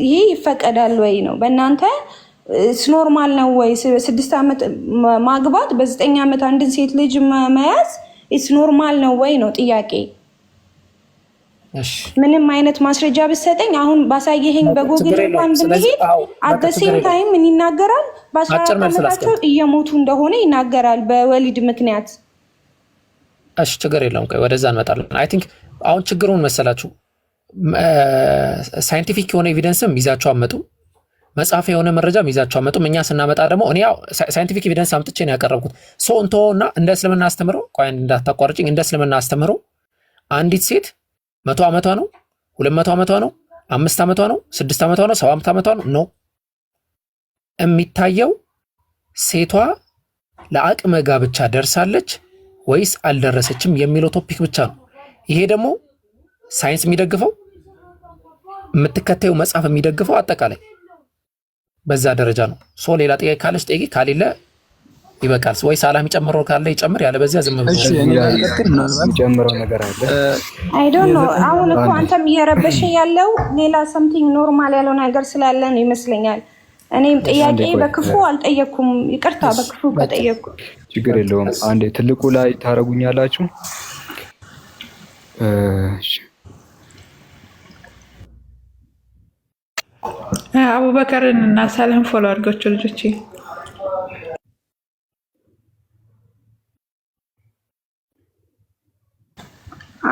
ይሄ ይፈቀዳል ወይ ነው በእናንተ ኖርማል ነው ወይ 6 አመት ማግባት በ9 አመት አንድን ሴት ልጅ መያዝ ኖርማል ነው ወይ ነው ጥያቄ ምንም አይነት ማስረጃ በሰጠኝ አሁን ባሳየኸኝ በጎግል እንኳን ብንሄድ at the same time ምን ይናገራል በ14 አመታቸው እየሞቱ እንደሆነ ይናገራል በወሊድ ምክንያት እሺ ችግር የለውም ቆይ ወደዛ እንመጣለን አይ ቲንክ አሁን ችግሩን መሰላችሁ ሳይንቲፊክ የሆነ ኤቪደንስም ይዛቸው አመጡ መጽሐፍ የሆነ መረጃም ይዛቸው አመጡ እኛ ስናመጣ ደግሞ እኔ ያው ሳይንቲፊክ ኤቪደንስ አምጥቼ ነው ያቀረብኩት ሶንቶና እንደ እስልምና አስተምሮ ቆይ እንዳታቋርጭኝ እንደ እስልምና አስተምሮ አንዲት ሴት 100 አመቷ ነው 200 አመቷ ነው 5 አመቷ ነው 6 አመቷ ነው 7 አመቷ ነው የሚታየው ሴቷ ለአቅመ ጋብቻ ደርሳለች ወይስ አልደረሰችም የሚለው ቶፒክ ብቻ ነው ይሄ ደግሞ ሳይንስ የሚደግፈው የምትከታዩ መጽሐፍ የሚደግፈው አጠቃላይ በዛ ደረጃ ነው ሶ ሌላ ጥያቄ ካለሽ ጠይቂ ካሌለ ይበቃል ወይ ሰላም ይጨምረው ካለ ይጨምር ያለ በዚያ ዝም ብሎ ይጨምረው ነገር አለ አይ ዶንት ኖ አሁን እኮ አንተም እየረበሽ ያለው ሌላ something ኖርማል ያለው ነገር ስላለ ነው ይመስለኛል እኔም ጥያቄ በክፉ አልጠየኩም ይቅርታ በክፉ ከጠየቁ ችግር የለውም አንዴ ትልቁ ላይ ታረጉኛላችሁ አቡበከርን እና ሰላም ፎሎ አድርጋችሁ ልጆቼ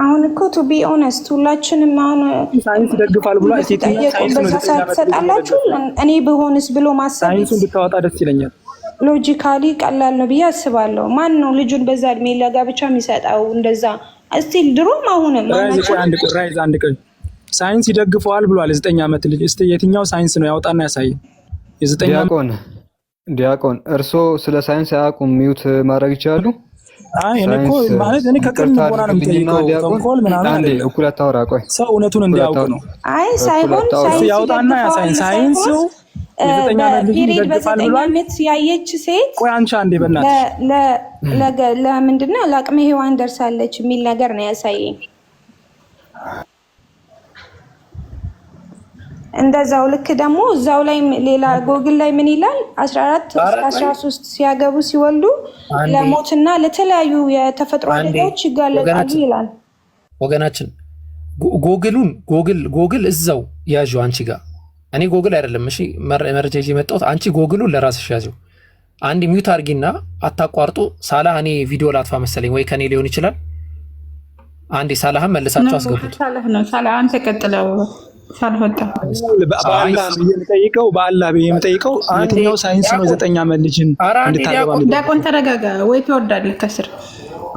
አሁን እኮ to be honest ሁላችንም አሁን ሳይንስ ደግፋል ብሎ አይሲቲና ሳይንስ ተጣላችሁ እኔ በሆንስ ብሎ ማሰብ ሳይንሱን ብታወጣ ደስ ይለኛል ሎጂካሊ ቀላል ነው ብዬ አስባለሁ ማን ነው ልጁን በዛ እድሜ ለጋብቻ የሚሰጣው እንደዛ እስቲ ድሮም አሁንም አንድ ቀን ሳይንስ ይደግፈዋል ብሏል 9 አመት ልጅ እስቲ የትኛው ሳይንስ ነው ያወጣና ያሳይ የ9 ዲያቆን እርሶ ስለ ሳይንስ አያውቁም ሚውት ማድረግ ይችላሉ አይ እኔ እኮ ማለት እኔ ከቅርብ ሆና ነው የምጠይቀው ተንኮል ምናምን አንዴ እኩል አታወራ ቆይ ሰው እውነቱን እንዲያውቅ ነው አይ ሳይሆን ያወጣና ያሳይ ሳይንሱ የ9 አመት ልጅ ይደግፋል ብሏል ያየች ሴት ቆይ አንቺ አንዴ በእናትሽ ለምንድነው ለአቅመ ሔዋን ደርሳለች የሚል ነገር ነው ያሳየኝ እንደዛው ልክ ደግሞ እዛው ላይ ሌላ ጎግል ላይ ምን ይላል 14 13 ሲያገቡ ሲወልዱ ለሞትና ለተለያዩ የተፈጥሮ አደጋዎች ይጋለጣሉ ይላል ወገናችን ጎግል እዛው ያዡ አንቺ ጋር እኔ ጎግል አይደለም እሺ መረጃ ይዤ መጣሁት አንቺ ጎግሉን ለራስሽ ያዢው አንድ ሚውት አርጊና አታቋርጡ ሳላህ እኔ ቪዲዮ ላጥፋ መሰለኝ ወይ ከኔ ሊሆን ይችላል አንዴ ሳላህን መልሳችሁ አስገቡት ሳላህ ነው ሳላህ አንተ ቀጥለው ሳልወጣ በአላህ የምጠይቀው የትኛው ሳይንስ ነው 9 አመት ልጅን እንድታገባ ዳቆን ተረጋጋ ወይ ትወርዳለህ ከስር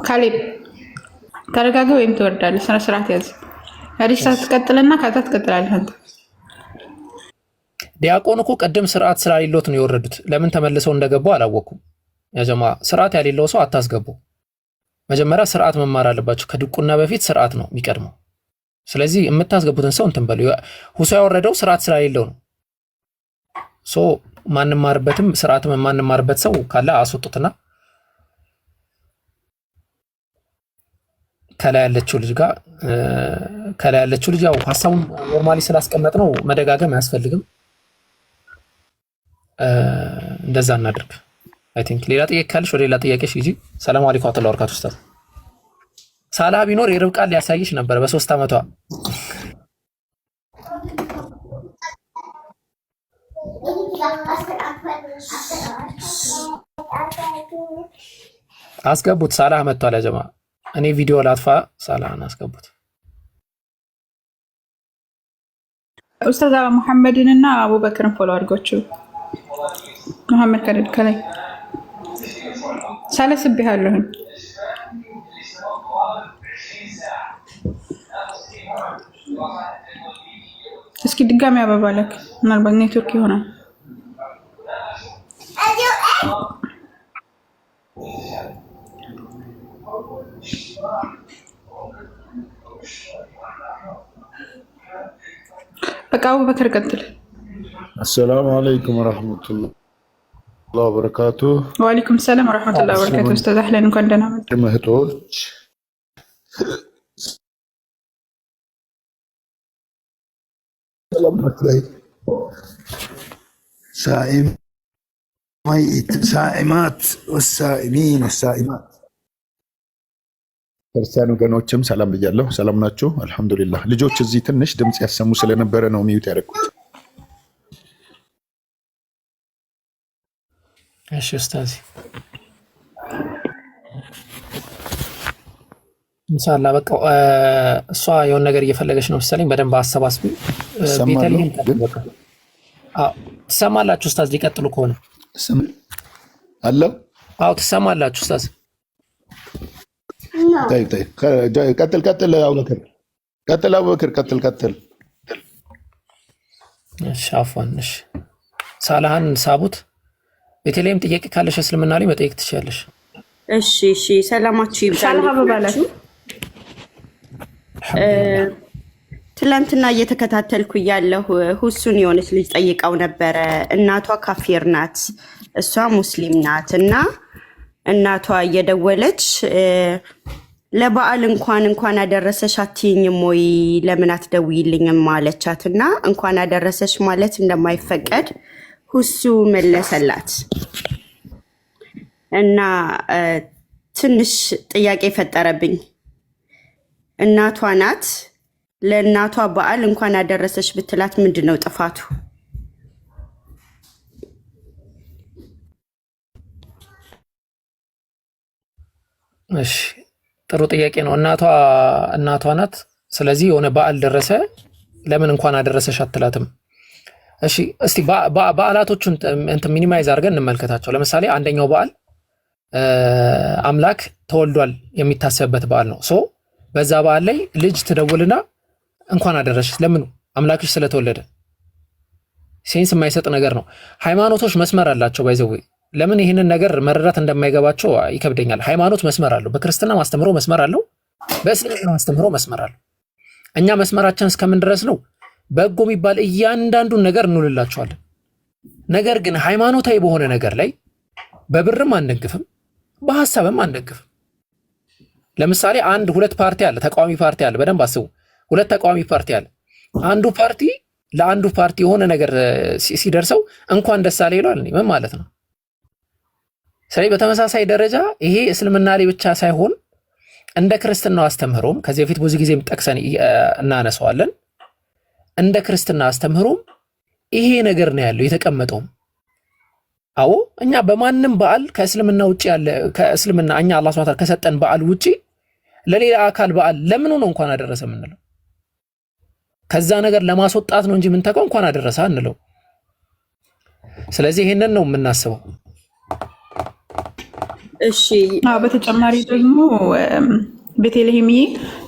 ካሌብ ተረጋጋ ወይም ትወርዳለህ ስነ ስርዓት ያዝ አሪስታ ተቀጥልና ካታ ተቀጥላለህ አንተ ዲያቆን እኮ ቀደም ስርዓት ስላሌሎት ነው የወረዱት ለምን ተመልሰው እንደገቡ አላወኩም ያ ጀማ ስርዓት ያሌለው ሰው አታስገቡ መጀመሪያ ስርዓት መማር አለባችሁ ከድቁና በፊት ስርዓት ነው የሚቀድመው ስለዚህ የምታስገቡትን ሰው እንትን በሉ ሁሳ ያወረደው ስርዓት ስላሌለው ነው ሶ ማንንም ማርበትም ስርዓት ማንንም ማርበት ሰው ካለ አስወጡትና ከላይ ያለችው ልጅ ያው ሐሳቡን ኖርማሊ ስላስቀመጥ ነው መደጋገም አያስፈልግም እንደዛ እናድርግ አይ ቲንክ ሌላ ጥያቄ ካለሽ ወደ ሌላ ጥያቄሽ ሂጂ ሰላም አለይኩም ወራህመቱላሂ ወበረካቱ ኡስታዝ ሳላ ቢኖር የርብቃን ሊያሳይሽ ነበር በ3 አመቷ አስገቡት ሳላ መጥቷል ያጀማ እኔ ቪዲዮ ላጥፋ ሳላን አስገቡት ኡስታዝ መሐመድንና አቡበክርን ፎሎ አድርጓቸው መሐመድ ከላይ ሳለስብሃለሁ እስኪ ድጋሚ አበባለክ ምናልባት ኔትወርክ ይሆናል በቃ አቡበክር ቀጥል السلام عليكم ورحمة الله وبركاته وعليكم السلام ورحمة الله وبركاته أستاذ أهلا እንኳን ደህና መጡ እህቶች ሰላም ናችሁ? ሳኢም ሳኢማት ወሳኢሚን ወሳኢማት ክርስቲያን ወገኖችም ሰላም ብያለሁ። ሰላም ናችሁ? አልሐምዱሊላህ። ልጆች እዚህ ትንሽ ድምፅ ያሰሙ ስለነበረ ነው ሚዩት ያደረኩት። እሺ ኡስታዝ ኢንሻአላህ በቃ እሷ የሆነ ነገር እየፈለገች ነው መሰለኝ። በደንብ አሰባስቢ። ቤተልሔም በቃ ትሰማላችሁ ኡስታዝ? ሊቀጥሉ ከሆነ አለው። አዎ ትሰማላችሁ ኡስታዝ? طيب ቀጥል አቡበክር ቀጥል። እሺ አፍዋን። እሺ ሳላህን ሳቡት። ቤተልሔም ጥያቄ ካለሽ እስልምና ላይ መጠየቅ ትችላለሽ። እሺ ሰላማችሁ ይብዛላችሁ። ትላንትና እየተከታተልኩ ያለሁ ሁሱን የሆነች ልጅ ጠይቀው ነበረ። እናቷ ካፊር ናት፣ እሷ ሙስሊም ናት እና እናቷ እየደወለች ለበዓል እንኳን አደረሰሽ አትይኝም ወይ ለምን አትደውይልኝም ማለቻት እና እንኳን አደረሰሽ ማለት እንደማይፈቀድ ሁሱ መለሰላት እና ትንሽ ጥያቄ ፈጠረብኝ። እናቷ ናት፣ ለእናቷ በዓል እንኳን አደረሰሽ ብትላት ምንድን ነው ጥፋቱ? እሺ ጥሩ ጥያቄ ነው። እናቷ ናት። ስለዚህ የሆነ በዓል ደረሰ፣ ለምን እንኳን አደረሰሽ አትላትም? እሺ እስቲ በዓላቶቹን ሚኒማይዝ አድርገን እንመልከታቸው። ለምሳሌ አንደኛው በዓል አምላክ ተወልዷል የሚታሰብበት በዓል ነው። ሶ በዛ በዓል ላይ ልጅ ትደውልና እንኳን አደረሰሽ ለምን? አምላክሽ ስለተወለደ። ሴንስ የማይሰጥ ነገር ነው። ሃይማኖቶች መስመር አላቸው። ባይዘው ለምን ይህንን ነገር መረዳት እንደማይገባቸው ይከብደኛል። ሃይማኖት መስመር አለው። በክርስትና ማስተምሮ መስመር አለው፣ በእስልምና ማስተምሮ መስመር አለው። እኛ መስመራችን እስከምን ድረስ ነው? በጎ የሚባል እያንዳንዱን ነገር እንውልላቸዋለን። ነገር ግን ሃይማኖታዊ በሆነ ነገር ላይ በብርም አንደግፍም፣ በሐሳብም አንደግፍም። ለምሳሌ ሁለት ፓርቲ አለ፣ ተቃዋሚ ፓርቲ አለ። በደንብ አስቡ። ሁለት ተቃዋሚ ፓርቲ አለ። አንዱ ፓርቲ ለአንዱ ፓርቲ የሆነ ነገር ሲደርሰው እንኳን ደስ አለ ይላል። ምን ማለት ነው? ስለዚህ በተመሳሳይ ደረጃ ይሄ እስልምና ላይ ብቻ ሳይሆን እንደ ክርስትናው አስተምህሮም ከዚህ በፊት ብዙ ጊዜም ጠቅሰን እናነሳዋለን። እንደ ክርስትና አስተምህሮም ይሄ ነገር ነው ያለው የተቀመጠውም። አዎ እኛ በማንም በዓል ከእስልምና ውጪ ያለ ከእስልምና እኛ አላህ Subhanahu Wa Ta'ala ከሰጠን በዓል ውጪ ለሌላ አካል በዓል ለምን ነው እንኳን አደረሰ የምንለው? ከዛ ነገር ለማስወጣት ነው እንጂ ምን ተቀው እንኳን አደረሰ አንለው። ስለዚህ ይሄንን ነው የምናስበው። እሺ በተጨማሪ ደግሞ ቤተልሔምዬ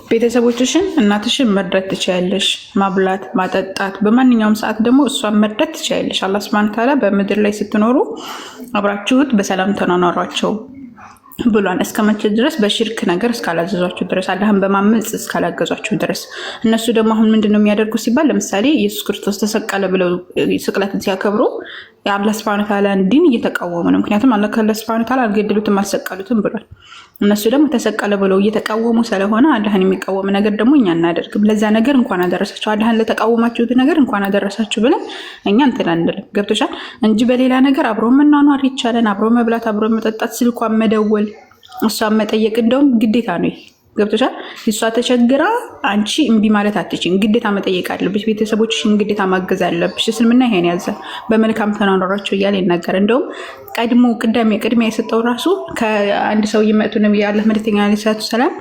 ቤተሰቦችሽን እናትሽን መርዳት ትችያለሽ። ማብላት፣ ማጠጣት፣ በማንኛውም ሰዓት ደግሞ እሷን መርዳት ትችያለሽ። አላህ Subhanahu Wa Ta'ala በምድር ላይ ስትኖሩ አብራችሁት በሰላም ተኗኗሯቸው ብሏን። እስከመቼ ድረስ? በሽርክ ነገር እስካላዘዟችሁ ድረስ፣ አላህን በማመጽ እስካላገዟችሁ ድረስ። እነሱ ደግሞ አሁን ምንድነው የሚያደርጉ ሲባል ለምሳሌ ኢየሱስ ክርስቶስ ተሰቀለ ብለው ስቅለትን ሲያከብሩ የአላህ Subhanahu Wa Ta'ala ዲን እየተቃወሙ ነው። ምክንያቱም አላህ Subhanahu Wa Ta'ala አልገደሉትም አልሰቀሉትም ብሏል። እነሱ ደግሞ ተሰቀለ ብለው እየተቃወሙ ስለሆነ አላህን የሚቃወም ነገር ደግሞ እኛ እናደርግም። ለዛ ነገር እንኳን አደረሳችሁ፣ አላህን ለተቃወማችሁት ነገር እንኳን አደረሳችሁ ብለን እኛ እንትን አንልም። ገብቶሻል? እንጂ በሌላ ነገር አብሮ መኗኗር ይቻላል። አብሮ መብላት፣ አብሮ መጠጣት፣ ስልኳን መደወል፣ እሷን መጠየቅ እንደውም ግዴታ ነው። ገብቶሻል? እሷ ተቸግራ አንቺ እምቢ ማለት አትችይም። ግዴታ መጠየቅ አለብሽ። ቤተሰቦችሽን ግዴታ ማገዝ አለብሽ። እስልምና ይሄን ያዛል። በመልካም ተኗኗራቸው እያለ ይናገር። እንደውም ቀድሞ ቅድሚያ የሰጠው ራሱ ከአንድ ሰው ይመጡ ነብዩ አላህ መልእክተኛ አለይሂ ሰላቱ ሰላም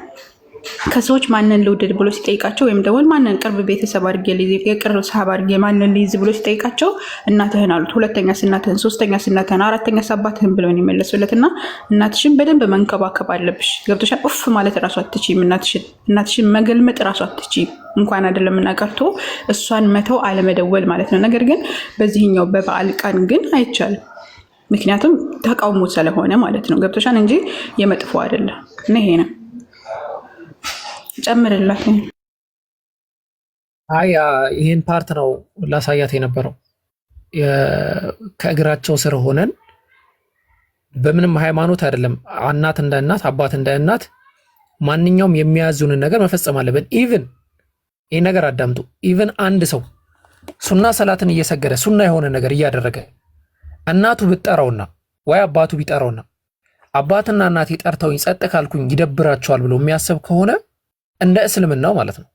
ከሰዎች ማንን ልውደድ ብሎ ሲጠይቃቸው ወይም ደግሞ ማንን ቅርብ ቤተሰብ አድርጌ ልይዝ፣ የቅርብ ሰሃባ አድርጌ ማንን ልይዝ ብሎ ሲጠይቃቸው እናትህን አሉት። ሁለተኛስ እናትህን፣ ሶስተኛስ እናትህን፣ አራተኛስ አባትህን ብለው የመለሱለትና እናትሽን በደንብ መንከባከብ አለብሽ። ገብቶሻል? ኡፍ ማለት ራሱ አትችይም። እናትሽን መገልመጥ ራሱ አትችይም። እንኳን አይደለም እና ቀርቶ እሷን መተው አለመደወል ማለት ነው። ነገር ግን በዚህኛው በበዓል ቀን ግን አይቻልም። ምክንያቱም ተቃውሞ ስለሆነ ማለት ነው። ገብቶሻል? እንጂ የመጥፎ አይደለም እና ይሄ ነው ጨምርላት። ይህን ፓርት ነው ላሳያት የነበረው። ከእግራቸው ስር ሆነን በምንም ሃይማኖት አይደለም፣ እናት እንደ እናት፣ አባት እንደ እናት ማንኛውም የሚያዙንን ነገር መፈጸም አለብን። ኢቭን ይህ ነገር አዳምጡ። ኢቭን አንድ ሰው ሱና ሰላትን እየሰገደ ሱና የሆነ ነገር እያደረገ እናቱ ብትጠራውና ወይ አባቱ ቢጠራውና አባትና እናቴ ጠርተውኝ ጸጥ ካልኩኝ ይደብራቸዋል ብሎ የሚያስብ ከሆነ እንደ እስልምናው ማለት ነው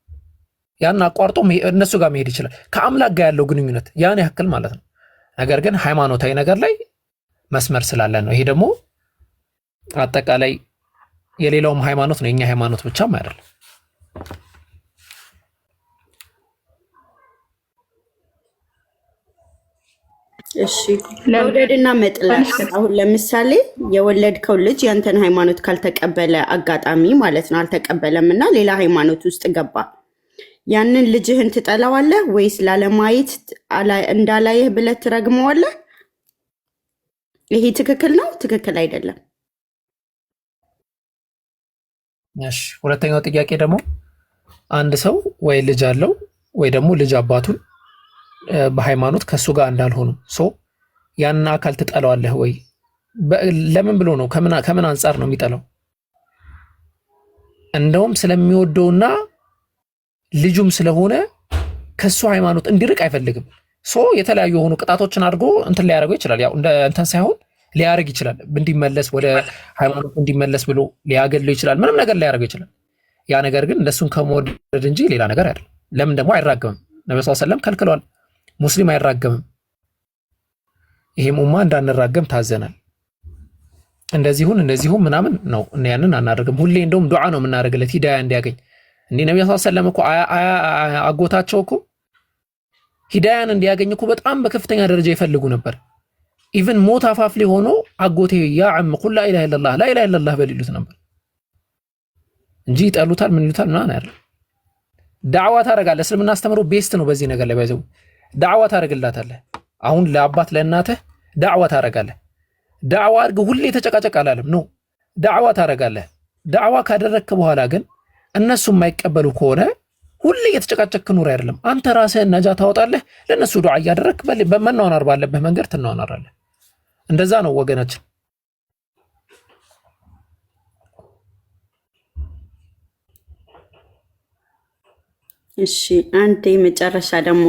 ያን አቋርጦ እነሱ ጋር መሄድ ይችላል። ከአምላክ ጋር ያለው ግንኙነት ያን ያክል ማለት ነው። ነገር ግን ሃይማኖታዊ ነገር ላይ መስመር ስላለ ነው። ይሄ ደግሞ አጠቃላይ የሌላውም ሃይማኖት ነው፣ የኛ ሃይማኖት ብቻም አይደለም። እሺ መውደድና መጥላት አሁን ለምሳሌ የወለድከው ልጅ ያንተን ሃይማኖት ካልተቀበለ አጋጣሚ ማለት ነው አልተቀበለምና ሌላ ሃይማኖት ውስጥ ገባ፣ ያንን ልጅህን ትጠላዋለህ ወይስ ላለማየት እንዳላየህ ብለህ ትረግመዋለህ? ይሄ ትክክል ነው ትክክል አይደለም? እሺ ሁለተኛው ጥያቄ ደግሞ አንድ ሰው ወይ ልጅ አለው ወይ ደግሞ ልጅ አባቱን በሃይማኖት ከሱ ጋር እንዳልሆኑ ያን አካል ትጠላዋለህ ወይ? ለምን ብሎ ነው? ከምን አንፃር ነው የሚጠላው? እንደውም ስለሚወደውና ልጁም ስለሆነ ከሱ ሃይማኖት እንዲርቅ አይፈልግም። የተለያዩ የሆኑ ቅጣቶችን አድርጎ እንትን ሊያደርገው ይችላል። ያው እንትን ሳይሆን ሊያደርግ ይችላል። እንዲመለስ ወደ ሃይማኖት እንዲመለስ ብሎ ሊያገለው ይችላል። ምንም ነገር ሊያደርገው ይችላል። ያ ነገር ግን እነሱን ከመወደድ እንጂ ሌላ ነገር አይደለም። ለምን ደግሞ አይራገምም? ነብዩ ሰለላሁ ዐለይሂ ወሰለም ከልክለዋል። ሙስሊም አይራገምም። ይሄም ኡማ እንዳንራገም ታዘናል። እንደዚሁም ምናምን ነው ያንን አናደርግም። ሁሌ እንደውም ዱዓ ነው የምናደርግለት ሂዳያ እንዲያገኝ። እንዴ ነብዩ ሰለላሁ ዐለይሂ ወሰለም እኮ አጎታቸው እኮ ሂዳያን እንዲያገኝ እኮ በጣም በከፍተኛ ደረጃ ይፈልጉ ነበር። ኢቭን ሞት አፋፍ ላይ ሆኖ አጎቴ ያ ዓም ቁል ላ ኢላሃ ኢላላህ ላ ኢላሃ ኢላላህ በሊሉት ነበር እንጂ ይጠሉታል ምን ይሉታል ምናምን አይደል። ዳዕዋ ታደርጋለህ። እስልምና አስተምሮ ቤስት ነው በዚህ ነገር ላይ ባይዘው ዳዕዋ ታደርግላታለህ። አሁን ለአባት ለእናትህ ዳዕዋ ታደርጋለህ። ዳዕዋ አድርገህ ሁሌ ተጨቃጨቅ አላለም ነው። ዳዕዋ ታደርጋለህ። ዳዕዋ ካደረግክ በኋላ ግን እነሱ የማይቀበሉ ከሆነ ሁሌ የተጨቃጨክ ኑር አይደለም። አንተ ራስህን ነጃ ታወጣለህ። ለነሱ ዱዓ እያደረግክ በመናወናር ባለበት መንገድ ትናወናራለህ። እንደዛ ነው ወገናችን። እሺ አንዴ መጨረሻ ደግሞ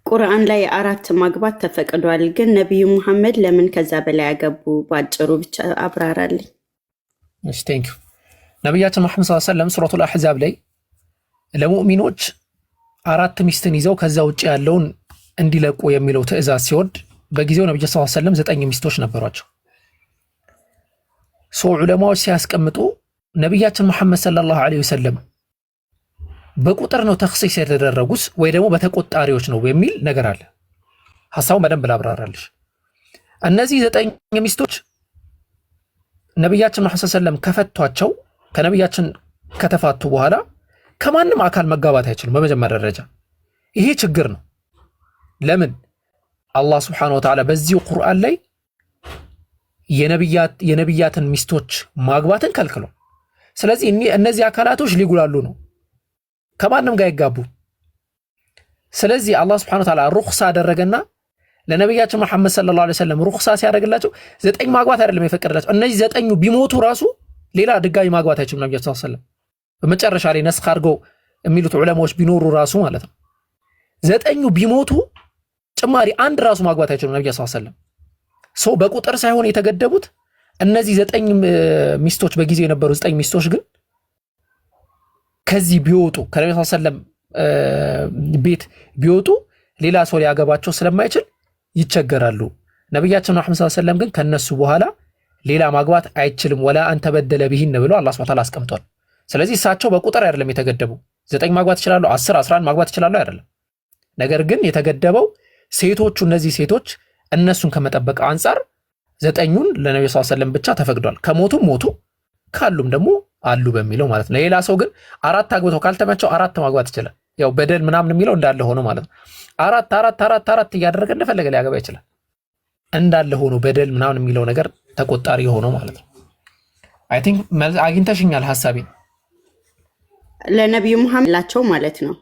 ቁርአን ላይ 4 ማግባት ተፈቅዷል፣ ግን ነብዩ መሐመድ ለምን ከዛ በላይ ያገቡ? ባጭሩ ብቻ አብራራልኝ። እሺ ቴንክ ዩ። ነብያችን መሐመድ ሰለላሁ ዐለይሂ ወሰለም ሱረቱል አሕዛብ ላይ ለሙእሚኖች 4 ሚስትን ይዘው ከዛ ውጪ ያለውን እንዲለቁ የሚለው ትዕዛዝ ሲወርድ በጊዜው ነብዩ ሰለላሁ ዐለይሂ ወሰለም 9 ሚስቶች ነበሯቸው። ዑለማዎች ሲያስቀምጡ ነብያችን መሐመድ ሰለላሁ ዐለይሂ ወሰለም በቁጥር ነው ተኽሲስ የተደረጉት ወይ ደግሞ በተቆጣሪዎች ነው የሚል ነገር አለ። ሐሳቡን በደንብ ላብራራልሽ። እነዚህ 9 ሚስቶች ነብያችን መሐመድ ሰለላሁ ዐለይሂ ወሰለም ከፈቷቸው ከነብያችን ከተፋቱ በኋላ ከማንም አካል መጋባት አይችሉም። በመጀመሪያ ደረጃ ይሄ ችግር ነው። ለምን? አላህ Subhanahu Wa Ta'ala በዚህ ቁርአን ላይ የነብያትን ሚስቶች ማግባትን ከልክሏል። ስለዚህ እነዚህ አካላቶች ሊጉላሉ ነው፣ ከማንም ጋር ይጋቡ። ስለዚህ አላህ Subhanahu Wa Ta'ala ሩኽሳ አደረገና ለነብያችን መሐመድ ሰለላሁ ዐለይሂ ወሰለም ሩኽሳ ሲያደርግላቸው 9 ማግባት አይደለም የፈቀደላቸው። እነዚህ 9 ቢሞቱ ራሱ ሌላ ድጋሚ ማግባት አይችሉም ነብያችን ሰለላሁ ዐለይሂ ወሰለም። በመጨረሻ ላይ ነስኽ አድርገው የሚሉት ዑለማዎች ቢኖሩ ራሱ ማለት ነው 9 ቢሞቱ ጭማሪ አንድ ራሱ ማግባት አይችሉም ነብዩ ሰለላሁ ዐለይሂ ወሰለም። በቁጥር ሳይሆን የተገደቡት እነዚህ 9 ሚስቶች በጊዜው የነበሩ 9 ሚስቶች ግን ከዚህ ቢወጡ ከነብዩ ሰለላሁ ዐለይሂ ወሰለም ቤት ቢወጡ ሌላ ሰው ሊያገባቸው ስለማይችል ይቸገራሉ። ነብያችን መሐመድ ሰለላሁ ዐለይሂ ወሰለም ግን ከነሱ በኋላ ሌላ ማግባት አይችልም። ወላ አንተ በደለ ቢሂን ብሎ አላህ Subhanahu Wa Ta'ala አስቀምጧል። ስለዚህ እሳቸው በቁጥር አይደለም የተገደቡ። 9 ማግባት ይችላሉ፣ 10 11 ማግባት ይችላሉ አይደለም። ነገር ግን የተገደበው ሴቶቹ እነዚህ ሴቶች እነሱን ከመጠበቅ አንፃር 9ኙን ለነብዩ ሰለላሁ ዐለይሂ ወሰለም ብቻ ተፈቅዷል። ከሞቱም ሞቱ ካሉም ደግሞ አሉ በሚለው ማለት ነው። ሌላ ሰው ግን 4 አግብተው ካልተመቸው 4 ማግባት ይችላል። ያው በደል ምናምን የሚለው እንዳለ ሆኖ ማለት ነው። 4 እያደረገ እንደፈለገ ሊያገባ ይችላል። እንዳለ ሆኖ በደል ምናምን የሚለው ነገር ተቆጣሪ ሆኖ ማለት ነው። አይ ቲንክ አግኝተሽኛል ሐሳቤን። ለነብዩ መሐመድ ላቸው ማለት ነው